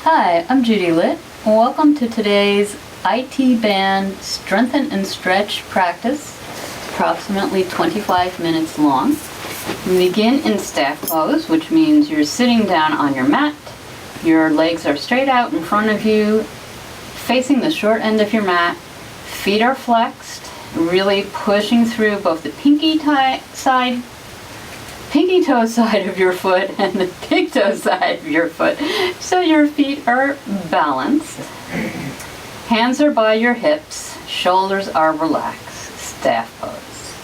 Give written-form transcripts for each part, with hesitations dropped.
Hi, I'm Judy Litt. Welcome to today's IT band strengthen and stretch practice, approximately 25 minutes long. We begin in staff pose, which means you're sitting down on your mat. Your legs are straight out in front of you, facing the short end of your mat. Feet are flexed, really pushing through both the pinky toe side of your foot and the big toe side of your foot, so your feet are balanced. Hands are by your hips, shoulders are relaxed, staff pose.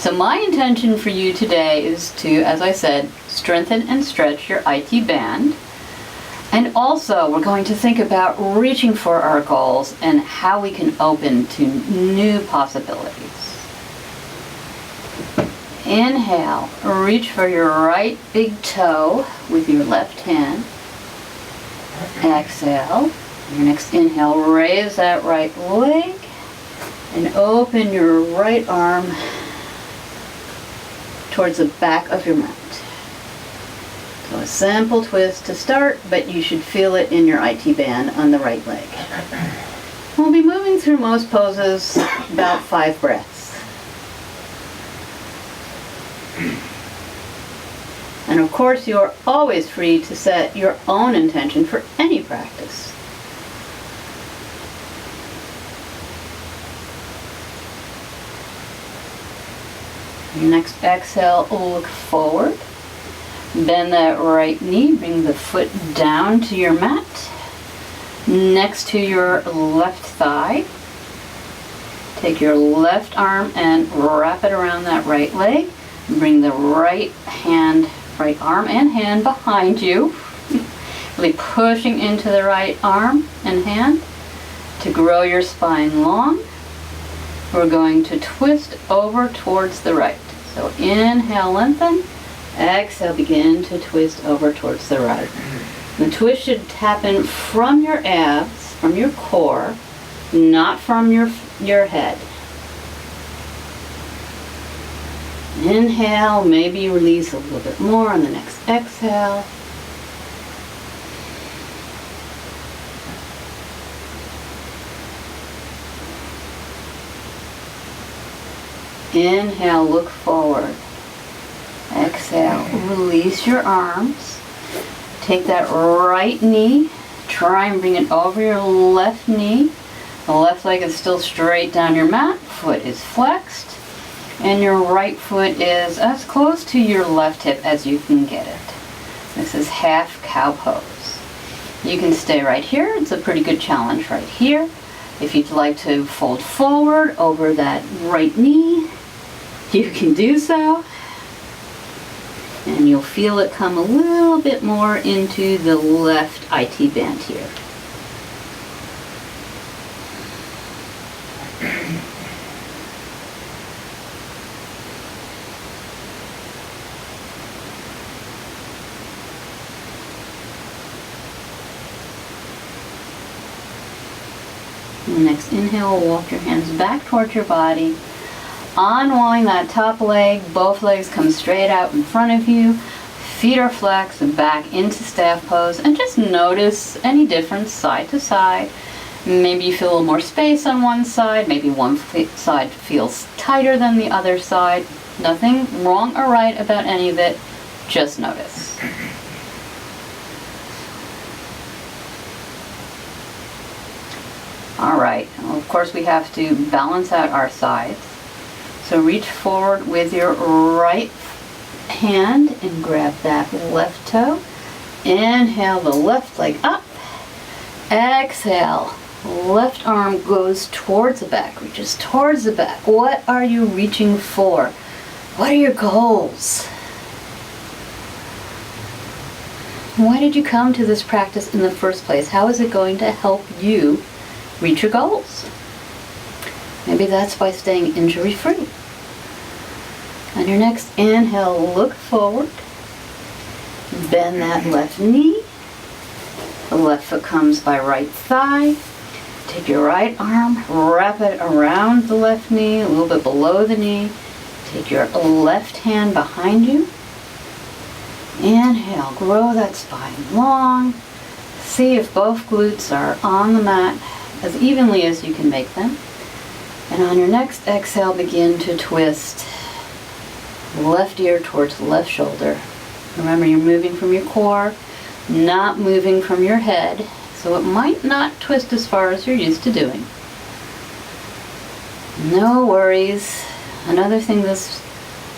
So my intention for you today is to, as I said, strengthen and stretch your IT band. And also we're going to think about reaching for our goals and how we can open to new possibilities. Inhale, reach for your right big toe with your left hand. Exhale. Your next inhale, raise that right leg and open your right arm towards the back of your mat. So a simple twist to start, but you should feel it in your IT band on the right leg. We'll be moving through most poses about 5 breaths. And of course, you're always free to set your own intention for any practice. Your next exhale, look forward. Bend that right knee, bring the foot down to your mat, next to your left thigh. Take your left arm and wrap it around that right leg. Bring the right arm and hand behind you. Really pushing into the right arm and hand to grow your spine long. We're going to twist over towards the right. So inhale, lengthen. Exhale, begin to twist over towards the right. The twist should happen from your abs, from your core, not from your head. Inhale, maybe release a little bit more on the next exhale. Inhale, look forward. Exhale, release your arms. Take that right knee, try and bring it over your left knee. The left leg is still straight down your mat, foot is flexed, and your right foot is as close to your left hip as you can get it. This is half cow pose. You can stay right here, it's a pretty good challenge right here. If you'd like to fold forward over that right knee, you can do so. And you'll feel it come a little bit more into the left IT band here. Next inhale, walk your hands back towards your body. Unwinding that top leg, both legs come straight out in front of you. Feet are flexed and back into staff pose. And just notice any difference side to side. Maybe you feel a little more space on one side. Maybe one side feels tighter than the other side. Nothing wrong or right about any of it. Just notice. All right, of course we have to balance out our sides. So reach forward with your right hand and grab that left toe. Inhale the left leg up. Exhale, left arm goes towards the back, reaches towards the back. What are you reaching for? What are your goals? Why did you come to this practice in the first place? How is it going to help you reach your goals? Maybe that's by staying injury-free. On your next inhale, look forward. Bend that left knee. The left foot comes by right thigh. Take your right arm, wrap it around the left knee, a little bit below the knee. Take your left hand behind you. Inhale, grow that spine long. See if both glutes are on the mat as evenly as you can make them. And on your next exhale, begin to twist left ear towards left shoulder. Remember, you're moving from your core, not moving from your head, so it might not twist as far as you're used to doing. No worries. Another thing this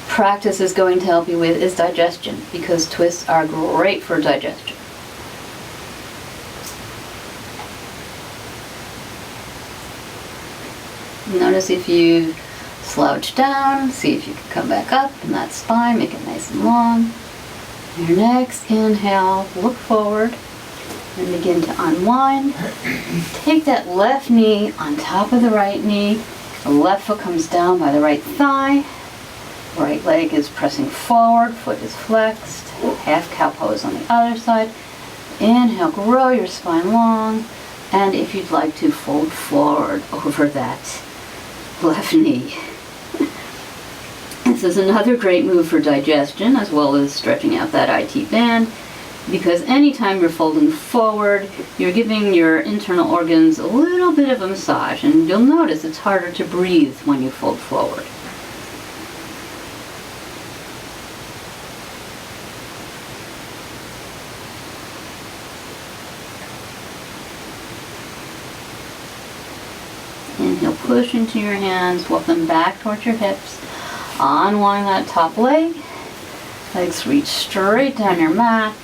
practice is going to help you with is digestion, because twists are great for digestion. Notice if you slouch down, see if you can come back up in that spine, make it nice and long. Your next inhale, look forward and begin to unwind. Take that left knee on top of the right knee. The left foot comes down by the right thigh. Right leg is pressing forward, foot is flexed. Half cow pose on the other side. Inhale, grow your spine long. And if you'd like to, fold forward over that left knee. This is another great move for digestion, as well as stretching out that IT band, because anytime you're folding forward, you're giving your internal organs a little bit of a massage, and you'll notice it's harder to breathe when you fold forward. Inhale, push into your hands, walk them back towards your hips. Unwind that top leg. Legs reach straight down your mat.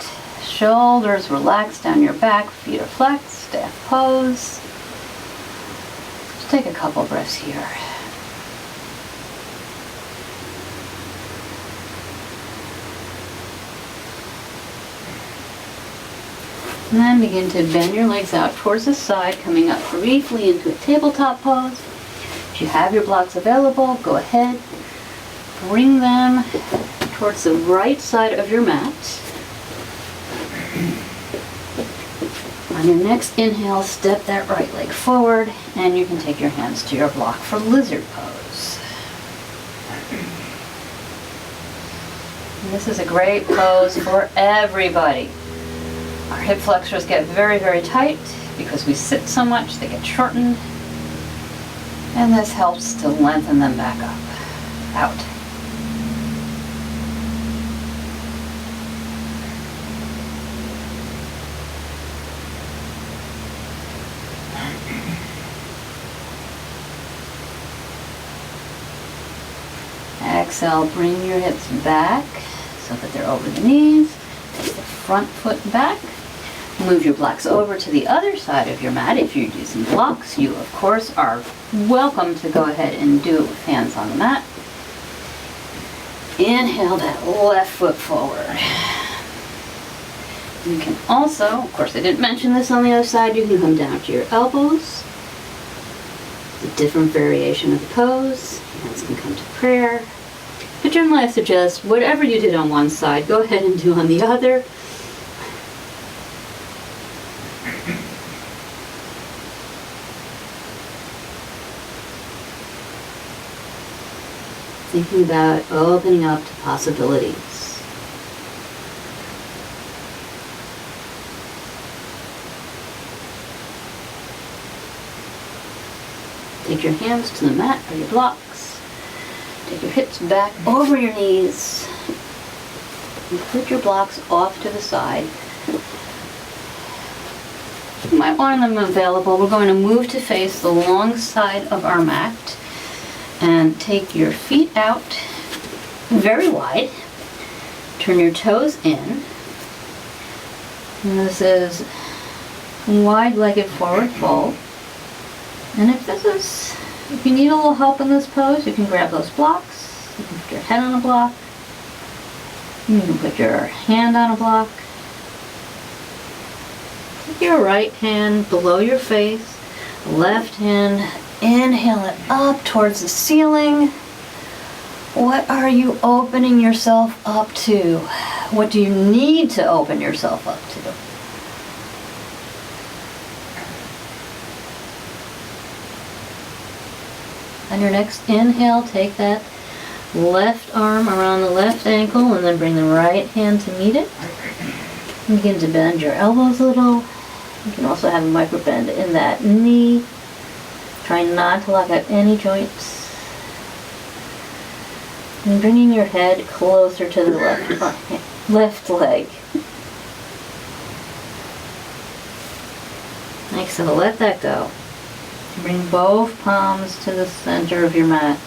Shoulders relax down your back. Feet are flexed. Staff pose. Just take a couple breaths here. And then begin to bend your legs out towards the side, coming up briefly into a tabletop pose. If you have your blocks available, go ahead. Bring them towards the right side of your mat. On your next inhale, step that right leg forward, and you can take your hands to your block for lizard pose. And this is a great pose for everybody. Our hip flexors get very, very tight because we sit so much, they get shortened. And this helps to lengthen them back up, out. Exhale, bring your hips back so that they're over the knees. Take the front foot back. Move your blocks over to the other side of your mat. If you're using blocks, you of course are welcome to go ahead and do it with hands on the mat. Inhale that left foot forward. You can also, of course I didn't mention this on the other side, you can come down to your elbows. It's a different variation of the pose. Hands can come to prayer. But generally I suggest whatever you did on one side, go ahead and do on the other. Thinking about opening up to possibilities. Take your hands to the mat or your blocks. Take your hips back over your knees. And put your blocks off to the side. You might want them available. We're going to move to face the long side of our mat. And take your feet out very wide. Turn your toes in. And this is wide-legged forward fold. And if you need a little help in this pose, you can grab those blocks. You can put your head on a block. You can put your hand on a block. Take your right hand below your face. Left hand, inhale it up towards the ceiling. What are you opening yourself up to? What do you need to open yourself up to? On your next inhale, take that left arm around the left ankle and then bring the right hand to meet it. Begin to bend your elbows a little. You can also have a micro bend in that knee. Try not to lock out any joints. And bringing your head closer to the left leg. So let that go. Bring both palms to the center of your mat.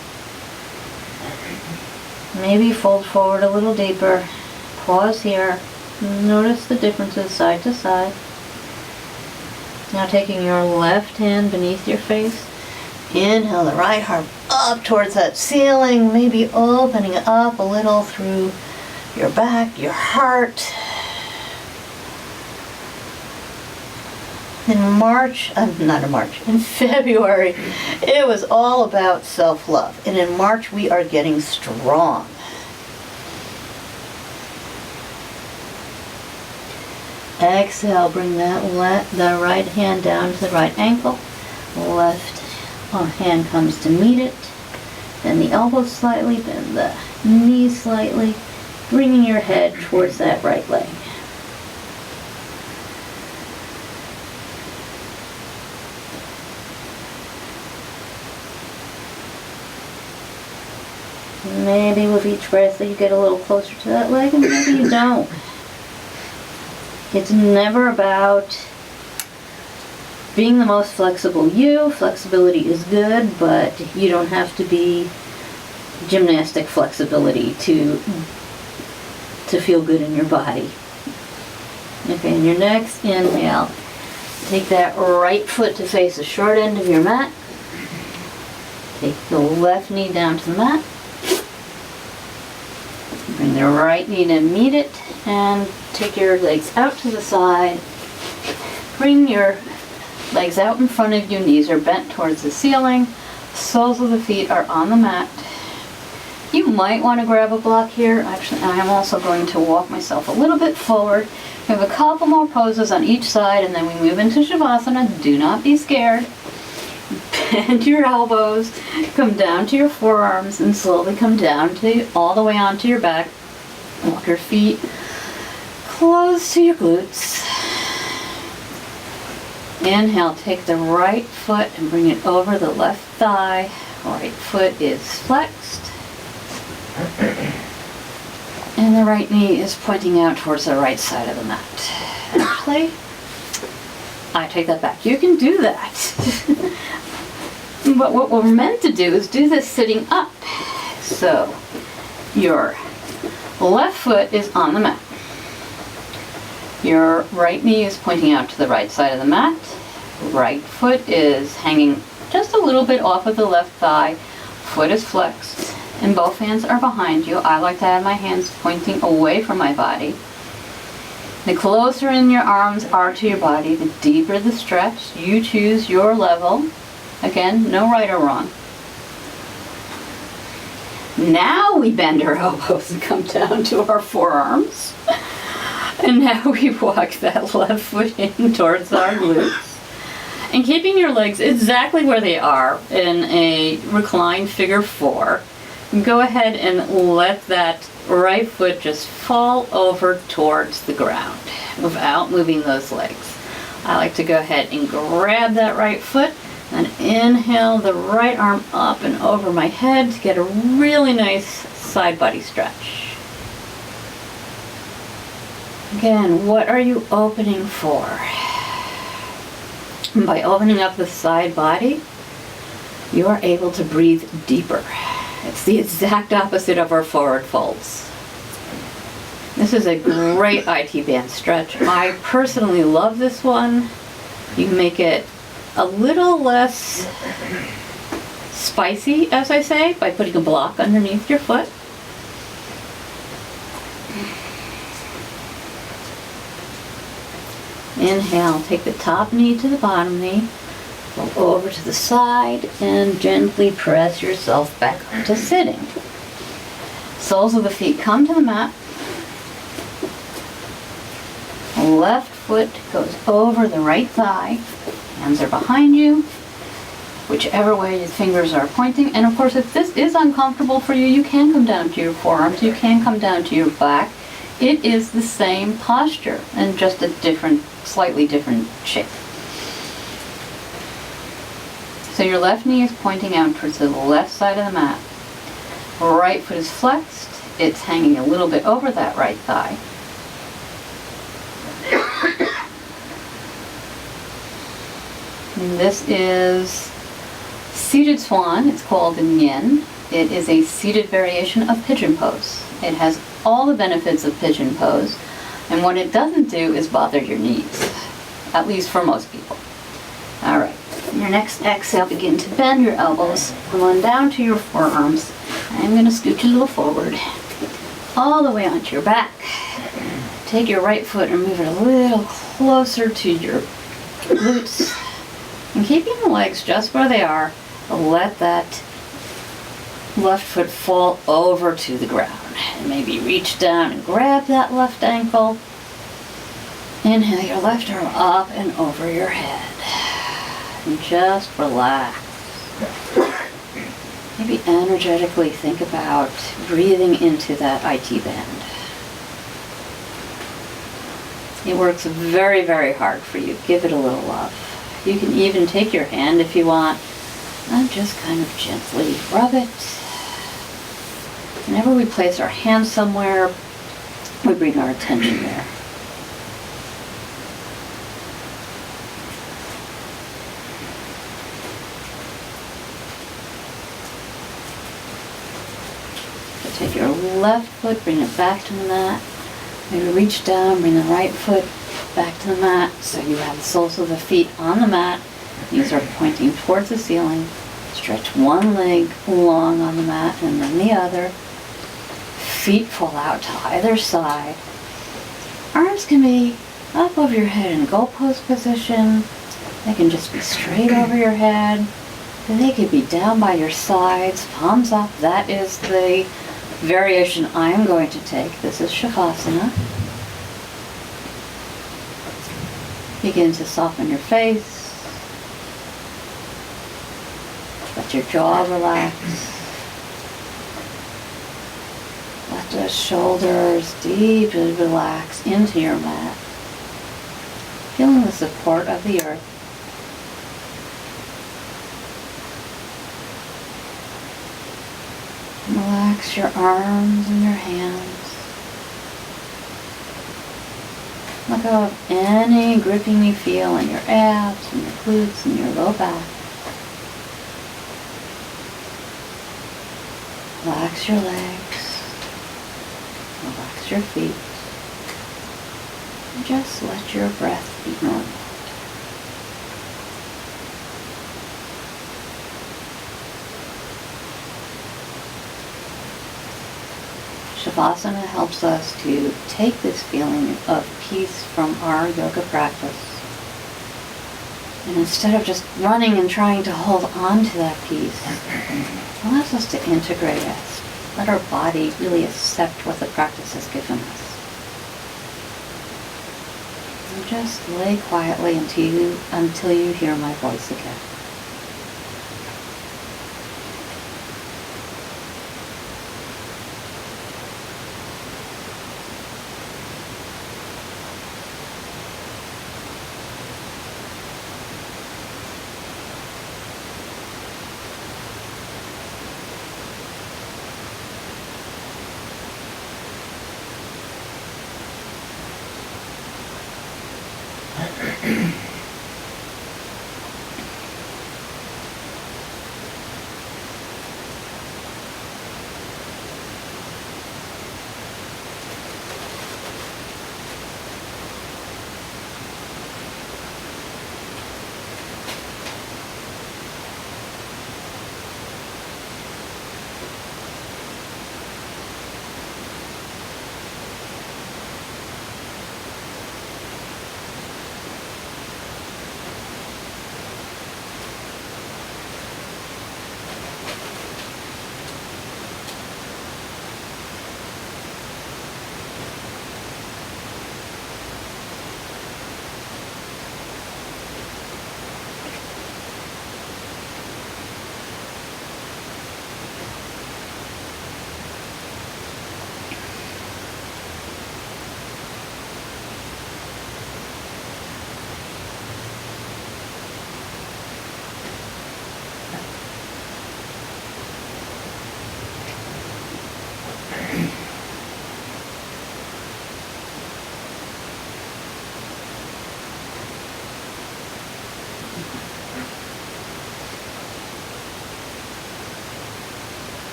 Maybe fold forward a little deeper. Pause here. Notice the differences side to side. Now taking your left hand beneath your face. Inhale the right arm up towards that ceiling, maybe opening it up a little through your back, your heart. In February, it was all about self-love. And in March, we are getting strong. Exhale, bring the right hand down to the right ankle. Left hand comes to meet it. Bend the elbow slightly, bend the knee slightly, bringing your head towards that right leg. Maybe with each breath you get a little closer to that leg, and maybe you don't. It's never about being the most flexible you. Flexibility is good, but you don't have to be gymnastic flexibility to feel good in your body. Okay, and your next inhale, take that right foot to face the short end of your mat. Take the left knee down to the mat. Bring the right knee to meet it, and take your legs out to the side. Bring your legs out in front of you, knees are bent towards the ceiling, soles of the feet are on the mat. You might want to grab a block here. Actually, I am also going to walk myself a little bit forward. We have a couple more poses on each side, and then we move into Shavasana. Do not be scared. Bend your elbows, come down to your forearms, and slowly come down to all the way onto your back. Walk your feet close to your glutes. Inhale, take the right foot and bring it over the left thigh. Right foot is flexed. And the right knee is pointing out towards the right side of the mat. Actually, I take that back. You can do that. But what we're meant to do is do this sitting up. So your left foot is on the mat. Your right knee is pointing out to the right side of the mat. Right foot is hanging just a little bit off of the left thigh. Foot is flexed and both hands are behind you. I like to have my hands pointing away from my body. The closer in your arms are to your body, the deeper the stretch. You choose your level. Again, no right or wrong. Now we bend our elbows and come down to our forearms. And now we walk that left foot in towards our glutes. And keeping your legs exactly where they are in a reclined figure four, go ahead and let that right foot just fall over towards the ground without moving those legs. I like to go ahead and grab that right foot and inhale the right arm up and over my head to get a really nice side body stretch. Again, what are you opening for? By opening up the side body, you are able to breathe deeper. It's the exact opposite of our forward folds. This is a great IT band stretch. I personally love this one. You can make it a little less spicy, as I say, by putting a block underneath your foot. Inhale, take the top knee to the bottom knee, go over to the side, and gently press yourself back to sitting. Soles of the feet come to the mat. Left foot goes over the right thigh. Hands are behind you. whichever way your fingers are pointing. And of course, if this is uncomfortable for you, you can come down to your forearms, you can come down to your back. It is the same posture and just a different, slightly different shape. So your left knee is pointing out towards the left side of the mat. Right foot is flexed. It's hanging a little bit over that right thigh. And this is seated swan. It's called in yin. It is a seated variation of pigeon pose. It has all the benefits of pigeon pose, and what it doesn't do is bother your knees, at least for most people. All right, your next exhale, begin to bend your elbows, come on down to your forearms. I'm going to scoot you a little forward, all the way onto your back. Take your right foot and move it a little closer to your glutes, and keeping the legs just where they are, let that left foot fall over to the ground. And maybe reach down and grab that left ankle. Inhale your left arm up and over your head. And just relax. Maybe energetically think about breathing into that IT band. It works very, very hard for you. Give it a little love. You can even take your hand if you want and just kind of gently rub it. Whenever we place our hand somewhere, we bring our attention there. So take your left foot, bring it back to the mat. Maybe reach down, bring the right foot back to the mat so you have the soles of the feet on the mat. Knees are pointing towards the ceiling. Stretch one leg long on the mat and then the other. Feet pull out to either side. Arms can be up over your head in goal pose position. They can just be straight over your head. They could be down by your sides, palms up. That is the variation I am going to take. This is Shavasana. Begin to soften your face. Let your jaw relax. Let the shoulders deeply relax into your mat. Feeling the support of the earth. Relax your arms and your hands. Let go of any gripping you feel in your abs and your glutes and your low back. Relax your legs. Relax your feet. And just let your breath be normal. Shavasana helps us to take this feeling of peace from our yoga practice. And instead of just running and trying to hold on to that peace, it allows us to integrate it. Let our body really accept what the practice has given us. And just lay quietly until you hear my voice again.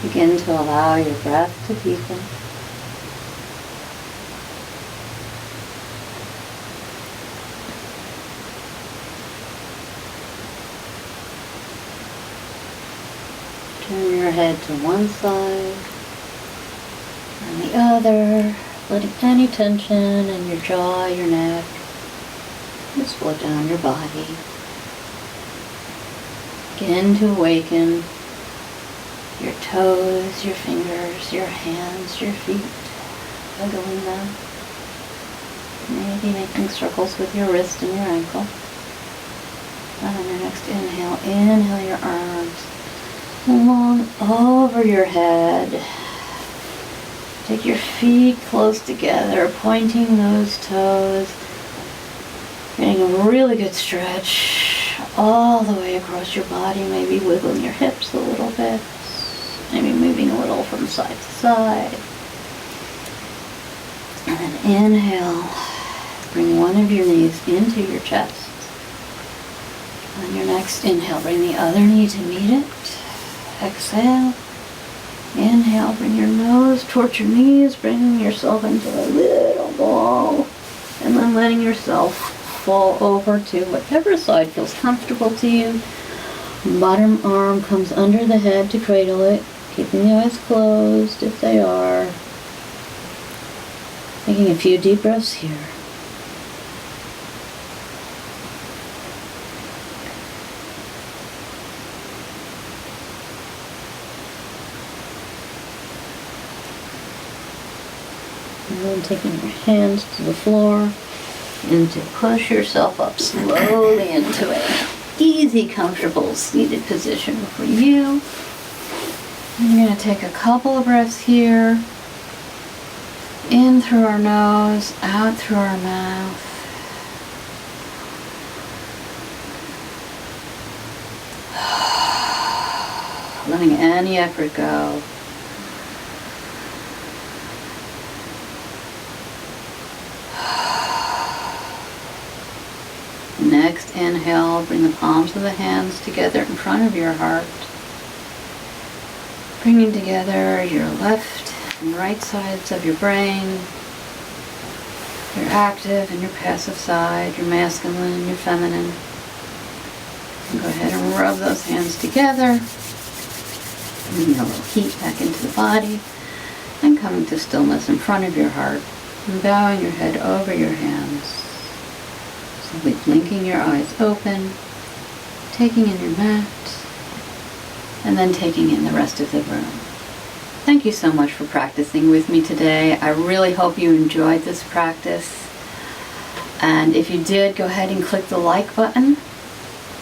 Begin to allow your breath to deepen. Turn your head to one side and the other, letting any tension in your jaw, your neck, just flow down your body. Begin to awaken your toes, your fingers, your hands, your feet, wiggling them. Maybe making circles with your wrist and your ankle. And on your next inhale, inhale your arms long over your head. Take your feet close together, pointing those toes. Getting a really good stretch all the way across your body, maybe wiggling your hips a little bit. Maybe moving a little from side to side. And then inhale. Bring one of your knees into your chest. On your next inhale, bring the other knee to meet it. Exhale. Inhale, bring your nose towards your knees, bringing yourself into a little ball. And then letting yourself fall over to whatever side feels comfortable to you. Bottom arm comes under the head to cradle it, keeping the eyes closed if they are. Taking a few deep breaths here. And then taking your hands to the floor and to push yourself up slowly into an easy, comfortable seated position for you. And you're going to take a couple of breaths here. In through our nose, out through our mouth. Letting any effort go. Next inhale, bring the palms of the hands together in front of your heart. Bringing together your left and right sides of your brain, your active and your passive side, your masculine and your feminine. And go ahead and rub those hands together, bringing a little heat back into the body, and coming to stillness in front of your heart, and bowing your head over your hands. Slowly blinking your eyes open, taking in your mat, and then taking in the rest of the room. Thank you so much for practicing with me today. I really hope you enjoyed this practice. And if you did, go ahead and click the like button.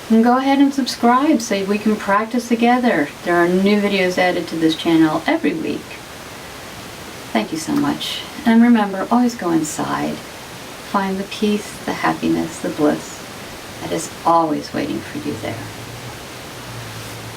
And go ahead and subscribe so we can practice together. There are new videos added to this channel every week. Thank you so much. And remember, always go inside. Find the peace, the happiness, the bliss that is always waiting for you there.